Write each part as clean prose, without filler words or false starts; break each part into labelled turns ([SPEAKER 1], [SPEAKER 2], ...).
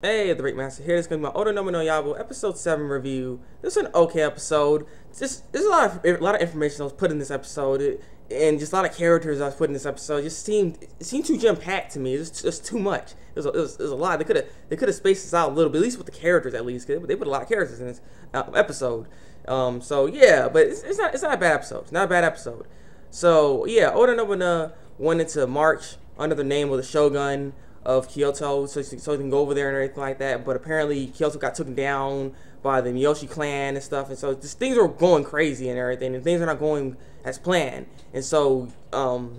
[SPEAKER 1] Hey, Thabreakmasta here. This is going to be my Oda Nobuna Yabou episode 7 review. This is an okay episode. There's a lot of information that was put in this episode, and just a lot of characters I was put in this episode. It seemed too jam packed to me. It's just too much. It was a lot. They could have spaced this out a little bit, at least with the characters at least. 'Cause they put a lot of characters in this episode. So yeah, but it's not a bad episode. It's not a bad episode. So yeah, Oda Nobuna wanted to march under the name of the Shogun of Kyoto, so he can go over there and everything like that. But apparently Kyoto got taken down by the Miyoshi clan and stuff, and so just things were going crazy and everything, and things are not going as planned. And so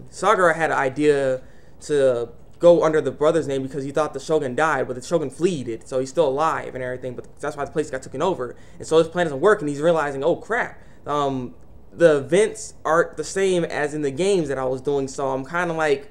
[SPEAKER 1] Sakura had an idea to go under the brother's name because he thought the Shogun died, but the Shogun fled, so he's still alive and everything. But that's why the place got taken over, and so his plan doesn't work, and he's realizing, oh crap, the events aren't the same as in the games that I was doing. So I'm kind of like,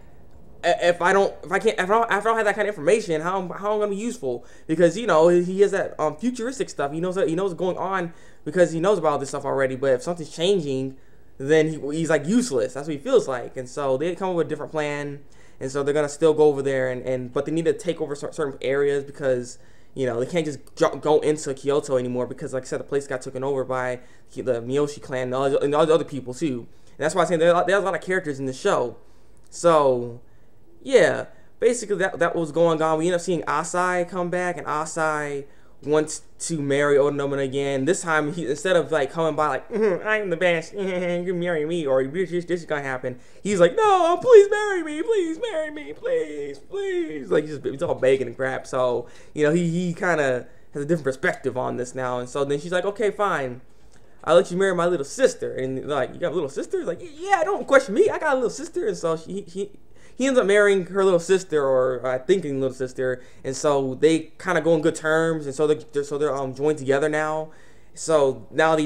[SPEAKER 1] if I don't have that kind of information, how am I gonna be useful? Because he has that futuristic stuff. He knows what's going on because he knows about all this stuff already. But if something's changing, then he's like useless. That's what he feels like. And so they come up with a different plan. And so they're gonna still go over there, but they need to take over certain areas because they can't just go into Kyoto anymore because, like I said, the place got taken over by the Miyoshi clan and all the other people too. And that's why I'm saying there's a lot of characters in the show. So yeah, basically that was going on. We end up seeing Asai come back, and Asai wants to marry Oda Nobuna again. This time, instead of like coming by like, I'm the best, you marry me, or this is gonna happen, he's like, no, please marry me, please. Like he's all begging and crap. So he kind of has a different perspective on this now. And so then she's like, okay, fine, I'll let you marry my little sister. And like, you got a little sister? Like, yeah, don't question me, I got a little sister. And so he ends up marrying her little sister, or I think little sister, and so they kind of go on good terms, and so they're joined together now. So now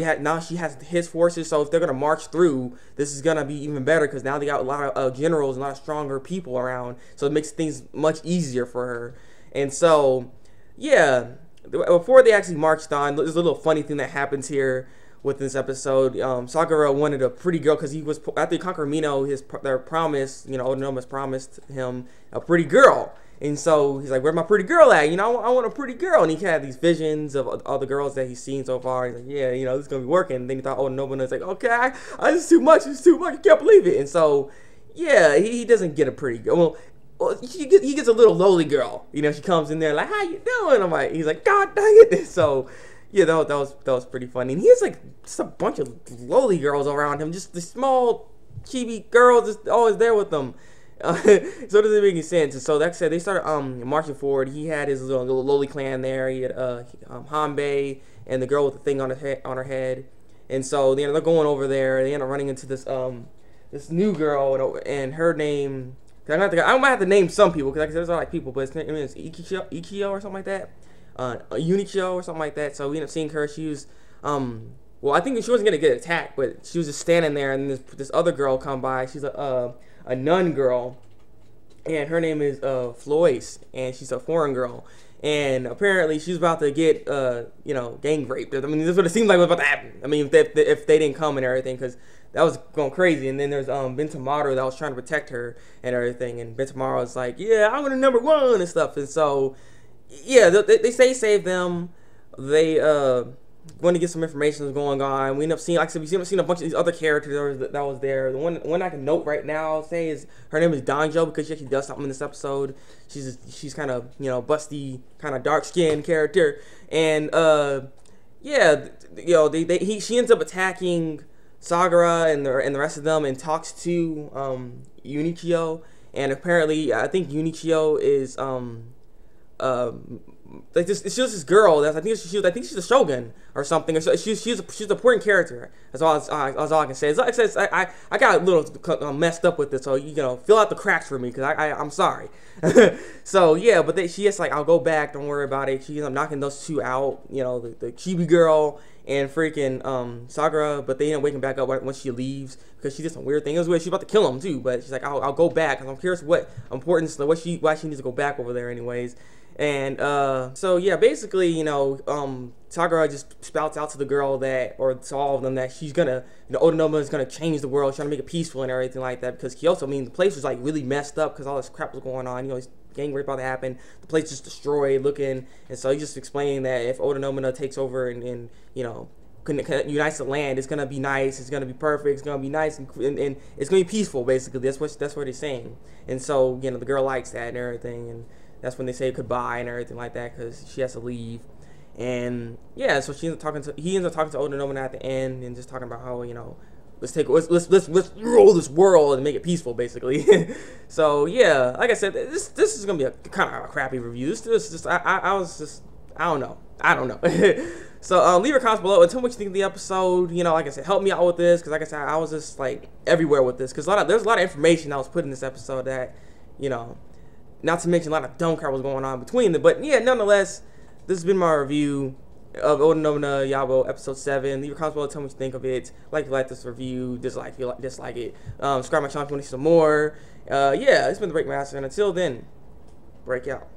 [SPEAKER 1] she has his forces. So if they're gonna march through, this is gonna be even better because now they got a lot of generals, and a lot of stronger people around. So it makes things much easier for her. And so yeah, before they actually marched on, there's a little funny thing that happens here with this episode. Sakura wanted a pretty girl because he was, after he conquered Mino, their promise, Oda Nobuna's promised him a pretty girl. And so he's like, where's my pretty girl at? I want a pretty girl. And he had these visions of all the girls that he's seen so far. He's like, yeah, this is going to be working. And then he thought Oda Nobuna's like, okay, this is too much. It's too much. I can't believe it. And so, yeah, he doesn't get a pretty girl. Well, he gets a little lowly girl. She comes in there like, how you doing? He's like, God dang it. So yeah, that was pretty funny. And he has like just a bunch of lowly girls around him, just the small chibi girls just always there with them. So it doesn't make any sense. And so that said, they started marching forward. He had his little lowly clan there. He had Hanbei and the girl with the thing on her head. And so they're going over there. They end up running into this new girl, and her name, I might have to name some people because there's a lot of people, but his name is Ikio or something like that. Unichio or something like that. So we ended up seeing her. She was well, I think she wasn't gonna get attacked, but she was just standing there, and this other girl come by. She's a nun girl, and her name is Floyce, and she's a foreign girl, and apparently she's about to get gang raped. I mean, this is what it seemed like was about to happen. I mean, if they didn't come and everything, because that was going crazy. And then there's Bentamaru that was trying to protect her and everything, and Bentamaru was like, yeah, I'm gonna #1 and stuff. And so yeah, they say save them. They want to get some information that's going on. We end up seeing, like I said, we end up seeing a bunch of these other characters that was there. The one I can note right now, say, is her name is Danjo, because she actually does something in this episode. She's kind of busty, kind of dark skinned character, and yeah, she ends up attacking Sakura and the rest of them, and talks to Unichio, and apparently I think Unichio is like this, it's just this girl I think she's a shogun or something. So she's an important character. That's all I can say. I got a little messed up with this, so fill out the cracks for me, because I'm sorry. So yeah, but she is like, I'll go back, don't worry about it. She ends up knocking those two out, the chibi girl and freaking Sakura, but they end up waking back up once she leaves, because she did some weird thing. It was weird. She's about to kill him too, but she's like, I'll go back, because I'm curious what importance, why she needs to go back over there anyways. And so yeah, basically, Sakura just spouts out to the girl or to all of them, that she's gonna, Oda Nobuna is gonna change the world, trying to make it peaceful and everything like that. Because Kyoto, I mean, the place was like really messed up because all this crap was going on. gang rape about to happen. The place just destroyed, looking, and so he just explained that if Oda Nobuna takes over and you know, unites the land, it's gonna be nice, it's gonna be perfect, it's gonna be nice, and it's gonna be peaceful. Basically, that's what they're saying. And so, you know, the girl likes that and everything, and that's when they say goodbye and everything like that, because she has to leave. And yeah, so he ends up talking to Oda Nobuna at the end, and just talking about how, you know, let's rule this world and make it peaceful, basically. So yeah, like I said, this is gonna be a kind of a crappy review. I don't know. So leave your comments below and tell me what you think of the episode. You know, like I said, help me out with this, because like I said, I was just like everywhere with this, because there's a lot of information that was put in this episode that, you know, not to mention a lot of don't care what's going on between them. But yeah, nonetheless, this has been my review of Oda Nobuna Yabou episode 7. Leave your comments below, tell me what you think of it. Like this review, dislike it. Subscribe to my channel if you want to see some more. Yeah, it's been the Thabreakmasta, and until then, break out.